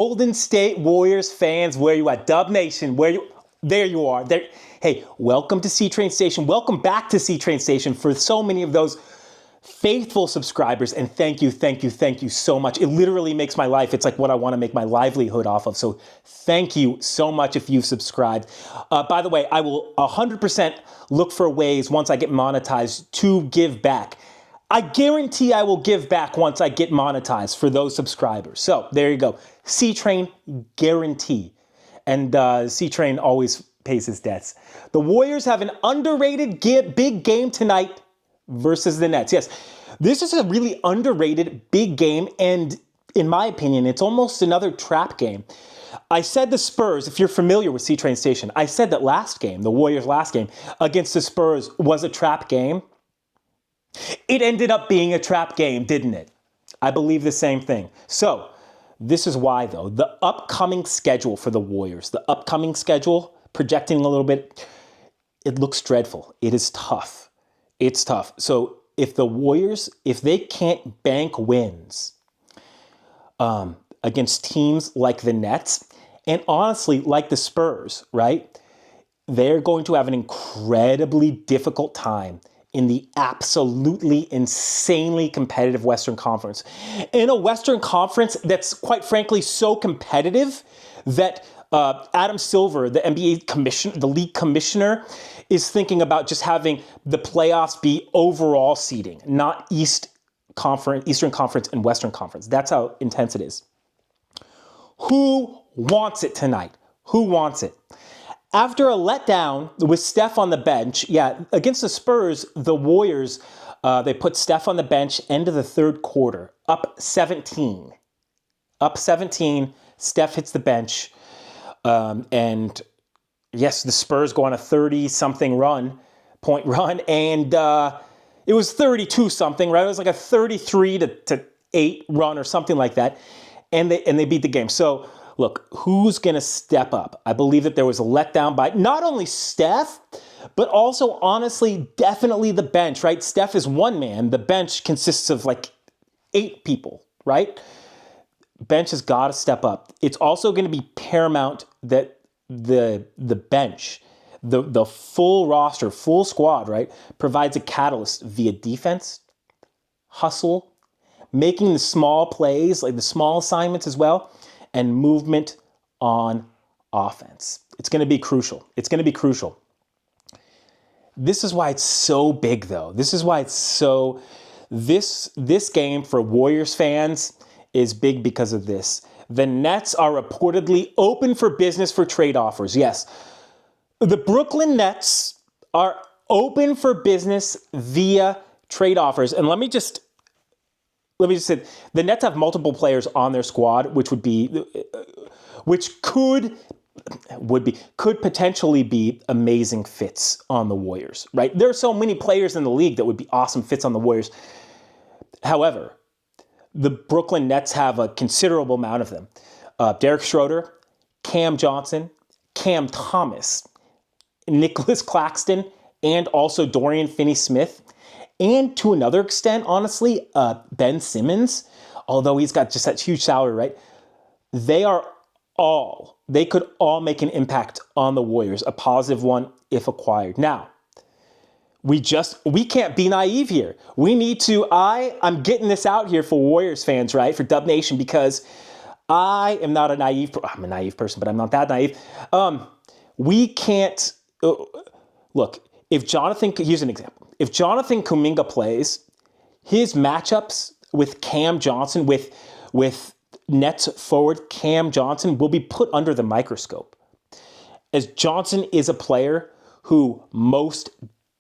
Golden State Warriors fans, where you at? Dub Nation, there you are. There. Hey, welcome to C-Train Station. Welcome back to C-Train Station for so many of those faithful subscribers. And thank you so much. It literally makes my life. It's like what I want to make my livelihood off of. So thank you so much if you've subscribed. By the way, I will 100% look for ways once I get monetized to give back. I guarantee I will give back once I get monetized for those subscribers. So there you go. C-Train guarantee. And C-Train always pays his debts. The Warriors have an underrated big game tonight versus the Nets. Yes, this is a really underrated big game. And in my opinion, it's almost another trap game. I said the Spurs, if you're familiar with C-Train Station, I said that last game, the Warriors' last game against the Spurs was a trap game. It ended up being a trap game, didn't it? I believe the same thing. So this is why, though. The upcoming schedule for the Warriors, the upcoming schedule, projecting a little bit, it looks dreadful. It is tough. It's tough. So if the Warriors, if they can't bank wins against teams like the Nets, and honestly, like the Spurs, right? They're going to have an incredibly difficult time in the absolutely insanely competitive Western Conference. In a Western Conference that's quite frankly so competitive that Adam Silver, the NBA commission, the league commissioner, is thinking about just having the playoffs be overall seeding, not Eastern Conference and Western Conference. That's how intense it is. Who wants it tonight? Who wants it? After a letdown with Steph on the bench, against the Spurs, the Warriors, they put Steph on the bench end of the third quarter, up 17. Up 17, Steph hits the bench, and yes, the Spurs go on a 30-something point run, and it was 32-something, right? It was like a 33-8 run or something like that, and they beat the game. So look, who's going to step up? I believe that there was a letdown by not only Steph, but also, honestly, definitely the bench, right? Steph is one man. The bench consists of like 8 people, right? Bench has got to step up. It's also going to be paramount that the bench, the full roster, full squad, right, provides a catalyst via defense, hustle, making the small plays, like the small assignments as well, and movement on offense. It's going to be crucial. It's going to be crucial. This is why it's so big, though. This is why it's so... This game for Warriors fans is big because of this. The Nets are reportedly open for business for trade offers. Yes, the Brooklyn Nets are open for business via trade offers. And let me just say, the Nets have multiple players on their squad, which could potentially be amazing fits on the Warriors, right? There are so many players in the league that would be awesome fits on the Warriors. However, the Brooklyn Nets have a considerable amount of them. Derek Schroader, Cam Johnson, Cam Thomas, Nic Claxton, and also Dorian Finney-Smith. And to another extent, honestly, Ben Simmons, although he's got just that huge salary, right? They could all make an impact on the Warriors, a positive one if acquired. Now, we can't be naive here. We need to, I'm getting this out here for Warriors fans, right? For Dub Nation, because I am not I'm a naive person, but I'm not that naive. We can't, look, here's an example. If Jonathan Kuminga plays, his matchups with Cam Johnson, with Nets forward Cam Johnson, will be put under the microscope. As Johnson is a player who most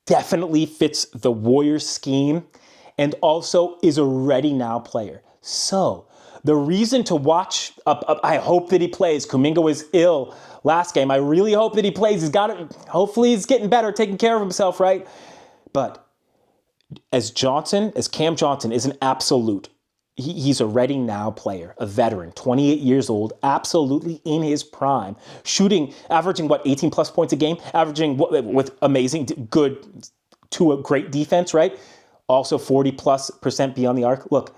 definitely fits the Warriors scheme and also is a ready now player. So the reason to watch, I hope that he plays. Kuminga was ill last game. I really hope that he plays. Hopefully he's getting better, taking care of himself, right? But as Cam Johnson is an absolute, he's a ready now player, a veteran, 28 years old, absolutely in his prime, averaging 18 plus points a game, averaging with amazing, good to a great defense, right? Also 40+% beyond the arc. Look,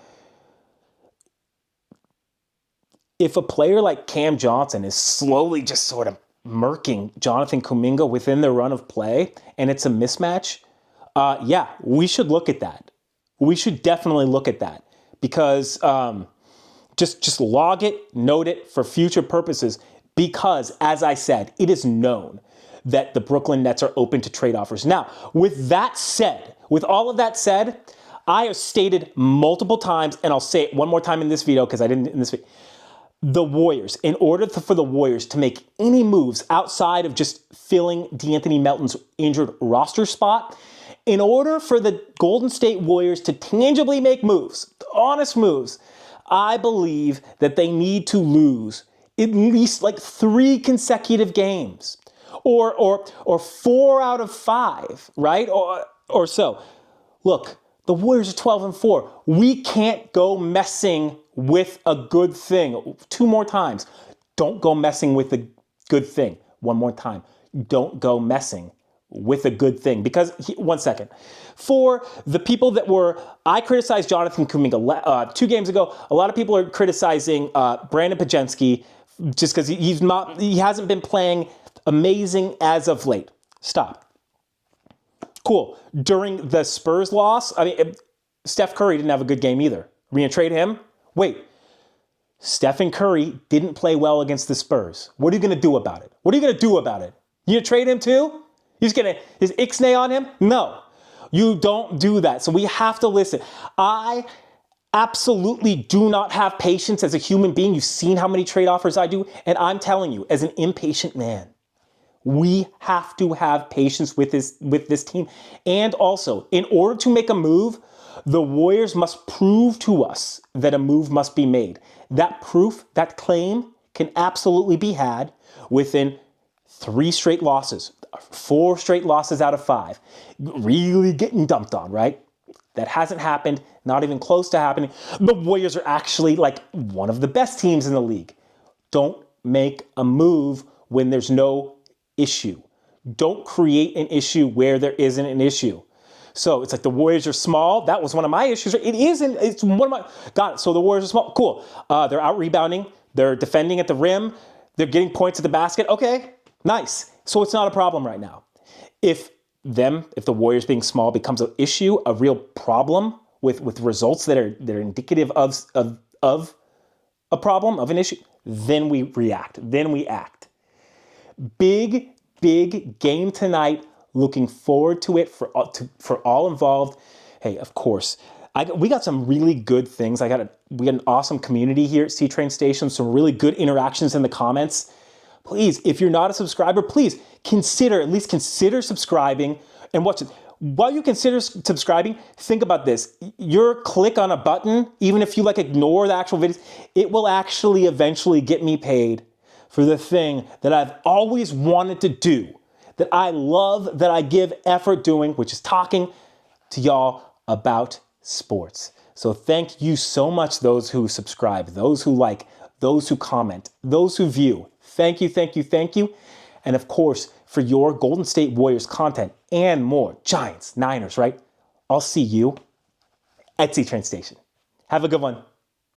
if a player like Cam Johnson is slowly just sort of murking Jonathan Kuminga within the run of play and it's a mismatch, yeah, we should look at that. We should definitely look at that because just log it, note it for future purposes because, as I said, it is known that the Brooklyn Nets are open to trade offers. Now, with that said, with all of that said, I have stated multiple times, and I'll say it one more time in this video because I didn't in this video, the Warriors, in order for the Warriors to make any moves outside of just filling DeAnthony Melton's injured roster spot, in order for the Golden State Warriors to tangibly make moves, honest moves, I believe that they need to lose at least like 3 consecutive games or 4 out of 5, right? Or so. Look, the Warriors are 12-4. We can't go messing with a good thing. 2 more times. Don't go messing with a good thing. 1 more time. Don't go messing with a good thing. Because, 1 second. For the people that I criticized Jonathan Kuminga 2 games ago. A lot of people are criticizing Brandon Pajensky just because he hasn't been playing amazing as of late. Stop. Cool. During the Spurs loss, Steph Curry didn't have a good game either. We're going to trade him? Wait. Steph and Curry didn't play well against the Spurs. What are you going to do about it? What are you going to do about it? You going to trade him too? He's going to, is Ixnay on him? No. You don't do that. So we have to listen. I absolutely do not have patience as a human being. You've seen how many trade offers I do. And I'm telling you, as an impatient man, we have to have patience with this team. And also, in order to make a move, the Warriors must prove to us that a move must be made. That proof, that claim, can absolutely be had within 3 straight losses, 4 straight losses out of 5. Really getting dumped on, right? That hasn't happened, not even close to happening. The Warriors are actually like one of the best teams in the league. Don't make a move when there's no issue. Don't create an issue where there isn't an issue. So it's like the Warriors are small. That was one of my issues. It isn't. It's one of my. Got it. So the Warriors are small. Cool. They're out rebounding. They're defending at the rim. They're getting points at the basket. Okay. Nice. So it's not a problem right now. If the Warriors being small becomes an issue, a real problem with results that are indicative of a problem, of an issue, then we react. Then we act. Big game tonight. Looking forward to it for all involved. Hey, of course, we got some really good things. We got an awesome community here at C-Train Station. Some really good interactions in the comments. Please, if you're not a subscriber, please at least consider subscribing and watch it. While you consider subscribing, think about this. Your click on a button, even if you ignore the actual videos, it will actually eventually get me paid for the thing that I've always wanted to do, that I love, that I give effort doing, which is talking to y'all about sports. So thank you so much, those who subscribe, those who like, those who comment, those who view. Thank you, thank you, thank you. And of course, for your Golden State Warriors content and more, Giants, Niners, right? I'll see you at C-Train Station. Have a good one.